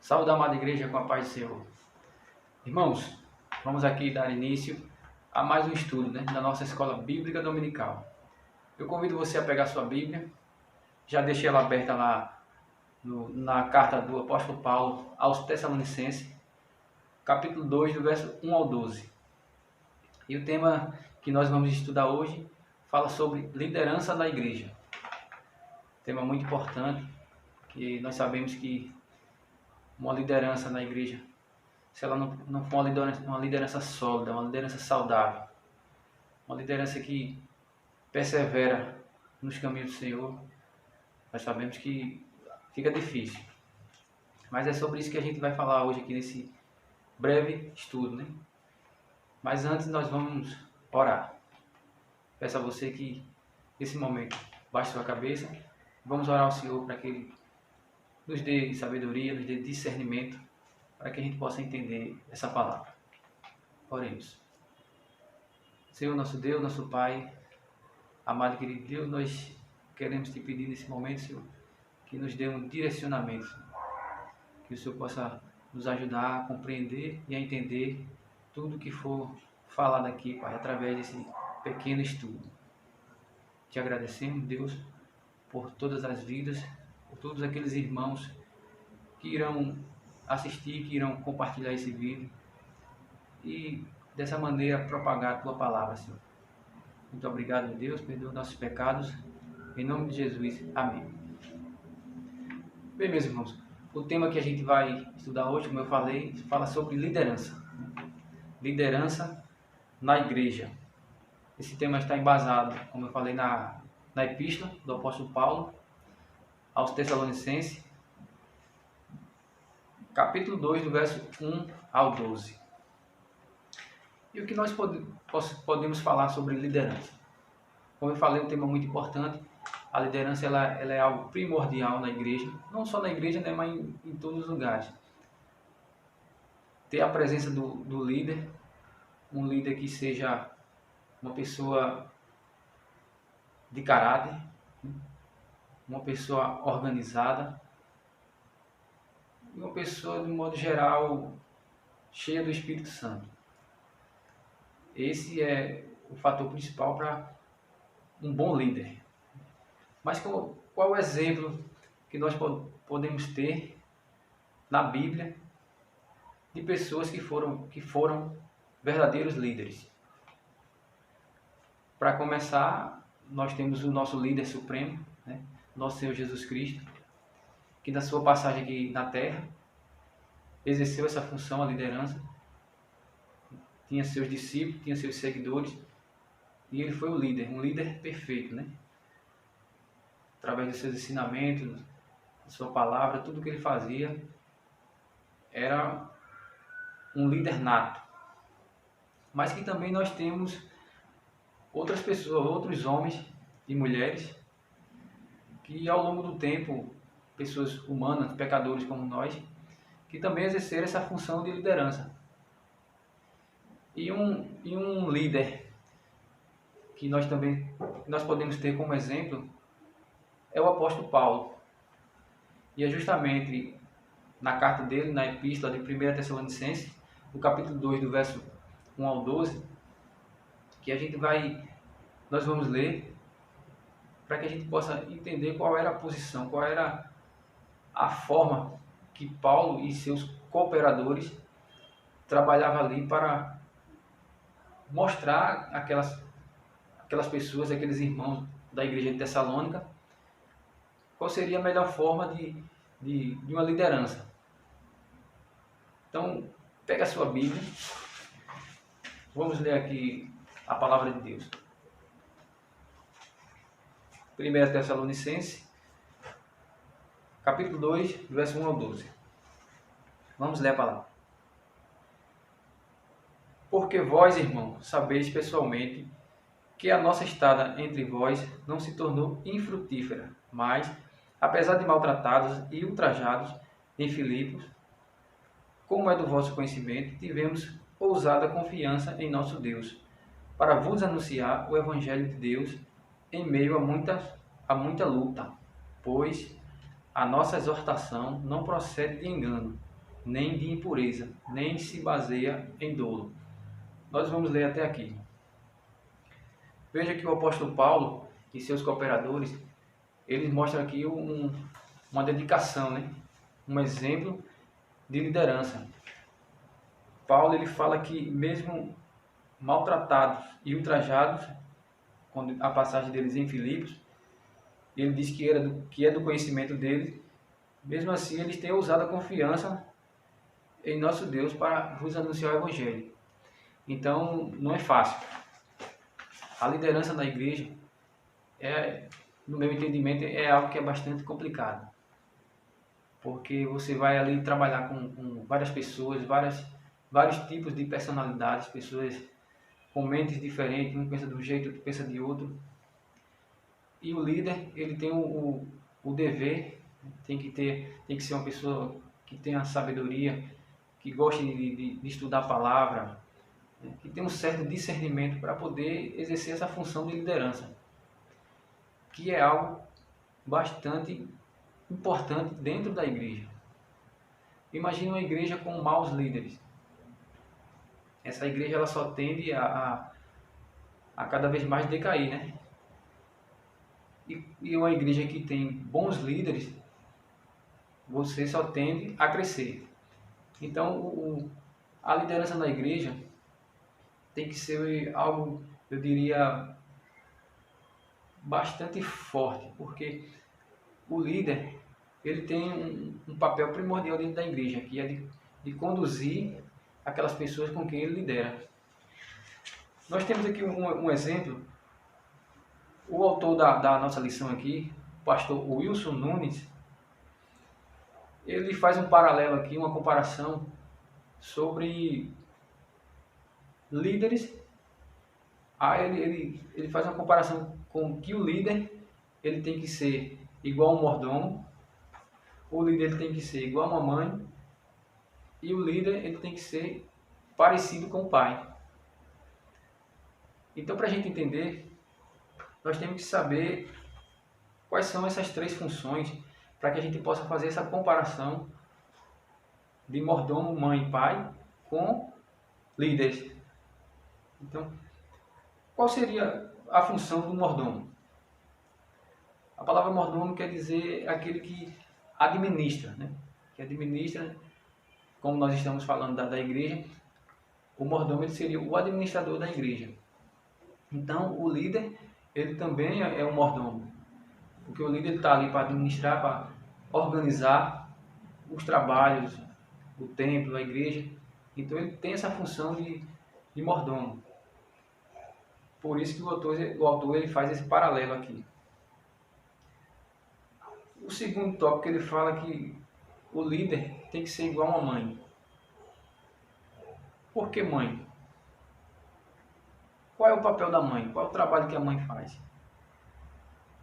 Saúde, amada igreja, com a paz do Senhor. Irmãos, vamos aqui dar início a mais um estudo da nossa escola bíblica dominical. Eu convido você a pegar sua Bíblia, já deixei ela aberta lá na carta do apóstolo Paulo aos Tessalonicenses, capítulo 2, do verso 1 ao 12. E o tema que nós vamos estudar hoje fala sobre liderança na igreja. Tema muito importante, que nós sabemos que uma liderança na igreja, se ela não for uma liderança sólida, uma liderança saudável, uma liderança que persevera nos caminhos do Senhor, nós sabemos que fica difícil. Mas é sobre isso que a gente vai falar hoje aqui nesse breve estudo, Mas antes nós vamos orar. Peço a você que nesse momento baixe sua cabeça, vamos orar ao Senhor para que Ele nos dê sabedoria, nos dê discernimento, para que a gente possa entender essa palavra. Oremos. Senhor, nosso Deus, nosso Pai, amado e querido Deus, nós queremos te pedir nesse momento, Senhor, que nos dê um direcionamento, Senhor. Que o Senhor possa nos ajudar a compreender e a entender tudo que for falado aqui, Pai, através desse pequeno estudo. Te agradecemos, Deus, por todas as vidas, por todos aqueles irmãos que irão assistir, que irão compartilhar esse vídeo e dessa maneira propagar a Tua palavra, Senhor. Muito obrigado, Deus, perdoa nossos pecados, em nome de Jesus, amém. Bem, meus irmãos, o tema que a gente vai estudar hoje, como eu falei, fala sobre liderança. Liderança na igreja. Esse tema está embasado, como eu falei, na epístola do apóstolo Paulo aos Tessalonicenses, capítulo 2, do verso 1 ao 12. E o que nós podemos falar sobre liderança? Como eu falei, um tema muito importante. A liderança ela é algo primordial na igreja, não só na igreja, mas em todos os lugares. Ter a presença do líder, um líder que seja uma pessoa de caráter, uma pessoa organizada, uma pessoa, de modo geral, cheia do Espírito Santo. Esse é o fator principal para um bom líder. Mas qual é o exemplo que nós podemos ter na Bíblia de pessoas que foram verdadeiros líderes? Para começar, nós temos o nosso líder supremo, nosso Senhor Jesus Cristo, que na sua passagem aqui na Terra exerceu essa função, a liderança. Tinha seus discípulos, tinha seus seguidores, e ele foi o líder, um líder perfeito, Através dos seus ensinamentos, da sua palavra, tudo que ele fazia era um líder nato. Mas que também nós temos outras pessoas, outros homens e mulheres que ao longo do tempo, pessoas humanas, pecadores como nós, que também exerceram essa função de liderança. E um líder que nós podemos ter como exemplo é o apóstolo Paulo. E é justamente na carta dele, na epístola de 1 Tessalonicenses, no capítulo 2, do verso 1 ao 12, que nós vamos ler para que a gente possa entender qual era a posição, qual era a forma que Paulo e seus cooperadores trabalhavam ali para mostrar aquelas pessoas, aqueles irmãos da igreja de Tessalônica, qual seria a melhor forma de uma liderança. Então, pega a sua Bíblia, vamos ler aqui a palavra de Deus. 1 Tessalonicenses, capítulo 2, verso 1 ao 12. Vamos ler a palavra. Porque vós, irmãos, sabeis pessoalmente que a nossa estada entre vós não se tornou infrutífera, mas, apesar de maltratados e ultrajados em Filipos, como é do vosso conhecimento, tivemos ousada confiança em nosso Deus, para vos anunciar o Evangelho de Deus em meio a muita luta, pois a nossa exortação não procede de engano, nem de impureza, nem se baseia em dolo. Nós vamos ler até aqui. Veja que o apóstolo Paulo e seus cooperadores, eles mostram aqui uma dedicação, né? Um exemplo de liderança. Paulo ele fala que mesmo maltratados e ultrajados, quando a passagem deles em Filipos, ele diz que é do conhecimento deles, mesmo assim eles têm usado a confiança em nosso Deus para vos anunciar o Evangelho. Então não é fácil. A liderança da igreja, no meu entendimento, é algo que é bastante complicado. Porque você vai ali trabalhar com várias pessoas, vários tipos de personalidades, pessoas com mentes diferentes, um pensa de um jeito, outro pensa de outro. E o líder, ele tem o dever, tem que ser uma pessoa que tenha sabedoria, que goste de estudar a palavra, que tenha um certo discernimento para poder exercer essa função de liderança, que é algo bastante importante dentro da igreja. Imagine uma igreja com maus líderes. Essa igreja ela só tende a cada vez mais decair, né? E uma igreja que tem bons líderes, você só tende a crescer. Então, a liderança da igreja tem que ser algo, eu diria, bastante forte, porque o líder ele tem um papel primordial dentro da igreja, que é de conduzir aquelas pessoas com quem ele lidera. Nós temos aqui um exemplo. O autor da nossa lição aqui, o pastor Wilson Nunes, ele faz um paralelo aqui, uma comparação sobre líderes. Ele faz uma comparação com que o líder ele tem que ser igual a um mordomo, o líder ele tem que ser igual a uma mãe, e o líder ele tem que ser parecido com o pai. Então, para a gente entender, nós temos que saber quais são essas três funções para que a gente possa fazer essa comparação de mordomo, mãe e pai com líderes. Então, qual seria a função do mordomo? A palavra mordomo quer dizer aquele que administra, né? Que administra, como nós estamos falando da igreja, o mordomo ele seria o administrador da igreja. Então, o líder, ele também é um mordomo, porque o líder está ali para administrar, para organizar os trabalhos, o templo, a igreja. Então, ele tem essa função de mordomo. Por isso que o autor ele faz esse paralelo aqui. O segundo tópico ele fala que o líder tem que ser igual a uma mãe. Por que mãe? Qual é o papel da mãe? Qual é o trabalho que a mãe faz?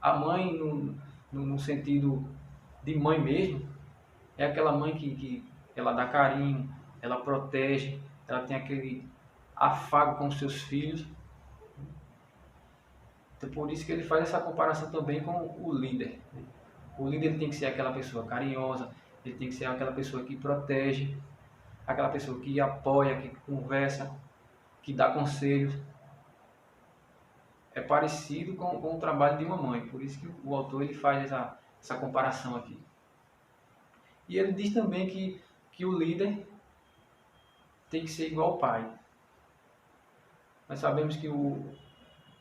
A mãe, no sentido de mãe mesmo, é aquela mãe que ela dá carinho, ela protege, ela tem aquele afago com os seus filhos. Então, por isso que ele faz essa comparação também com o líder. O líder ele tem que ser aquela pessoa carinhosa, ele tem que ser aquela pessoa que protege, aquela pessoa que apoia, que conversa, que dá conselhos. É parecido com o trabalho de uma mãe, por isso que o autor ele faz essa comparação aqui. E ele diz também que o líder tem que ser igual ao pai. Nós sabemos que o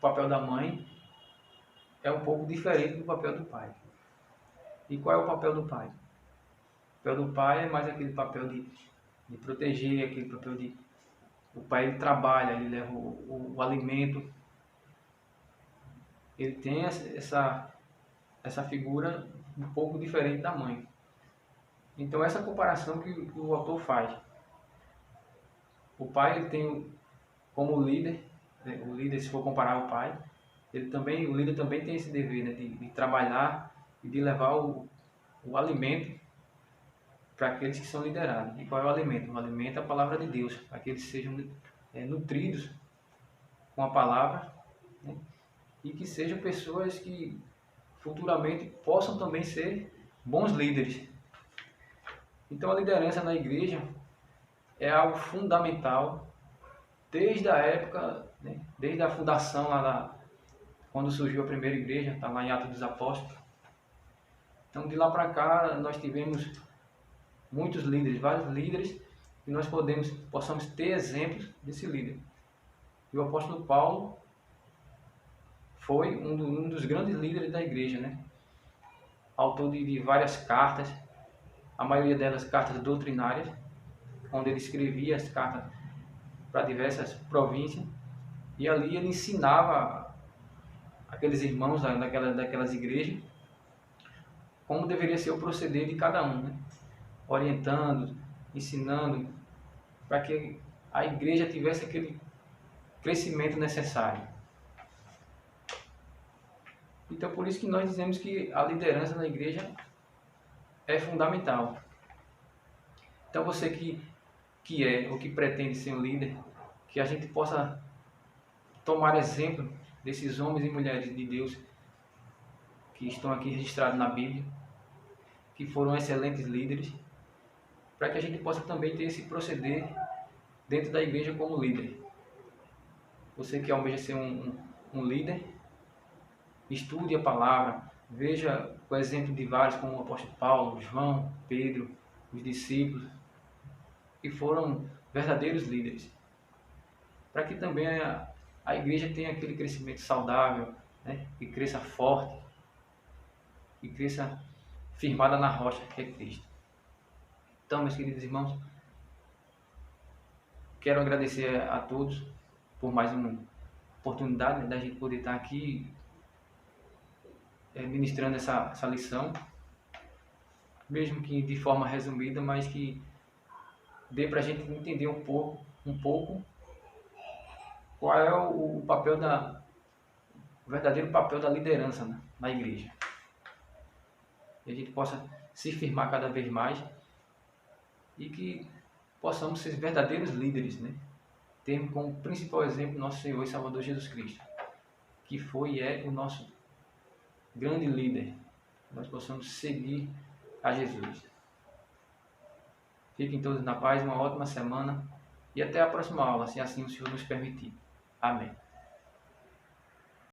papel da mãe é um pouco diferente do papel do pai. E qual é o papel do pai? O papel do pai é mais aquele papel de proteger, aquele papel de... O pai ele trabalha, ele leva o alimento. Ele tem essa figura um pouco diferente da mãe. Então essa comparação que o autor faz. O pai ele tem como líder, né, o líder se for comparar ao pai, o líder também tem esse dever, né, de trabalhar e de levar o alimento para aqueles que são liderados. E qual é o alimento? O alimento é a palavra de Deus, para que eles sejam nutridos com a palavra, né, e que sejam pessoas que futuramente possam também ser bons líderes. Então a liderança na igreja é algo fundamental desde a época, né, desde a fundação quando surgiu a primeira igreja, está lá em Atos dos Apóstolos. Então de lá para cá nós tivemos muitos líderes, vários líderes, e nós possamos ter exemplos desse líder. E o apóstolo Paulo foi um dos grandes líderes da igreja, né? Autor de várias cartas, a maioria delas cartas doutrinárias, onde ele escrevia as cartas para diversas províncias, e ali ele ensinava aqueles irmãos daquelas igrejas como deveria ser o proceder de cada um, né? Orientando, ensinando, para que a igreja tivesse aquele crescimento necessário. Então, por isso que nós dizemos que a liderança na igreja é fundamental. Então, você que é ou que pretende ser um líder, que a gente possa tomar exemplo desses homens e mulheres de Deus que estão aqui registrados na Bíblia, que foram excelentes líderes, para que a gente possa também ter esse proceder dentro da igreja como líder. Você que almeja ser um líder, estude a palavra, veja o exemplo de vários como o apóstolo Paulo, João, Pedro, os discípulos, que foram verdadeiros líderes, para que também a igreja tenha aquele crescimento saudável, né? Que cresça forte, que cresça firmada na rocha que é Cristo. Então, meus queridos irmãos, quero agradecer a todos por mais uma oportunidade, né, da gente poder estar aqui ministrando essa lição, mesmo que de forma resumida, mas que dê para a gente entender um pouco qual é o papel o verdadeiro papel da liderança, né, na igreja. E a gente possa se firmar cada vez mais e que possamos ser verdadeiros líderes, né? Tendo como principal exemplo nosso Senhor e Salvador Jesus Cristo, que foi e é o nosso grande líder. Nós possamos seguir a Jesus. Fiquem todos na paz, uma ótima semana e até a próxima aula, se assim o Senhor nos permitir. Amém.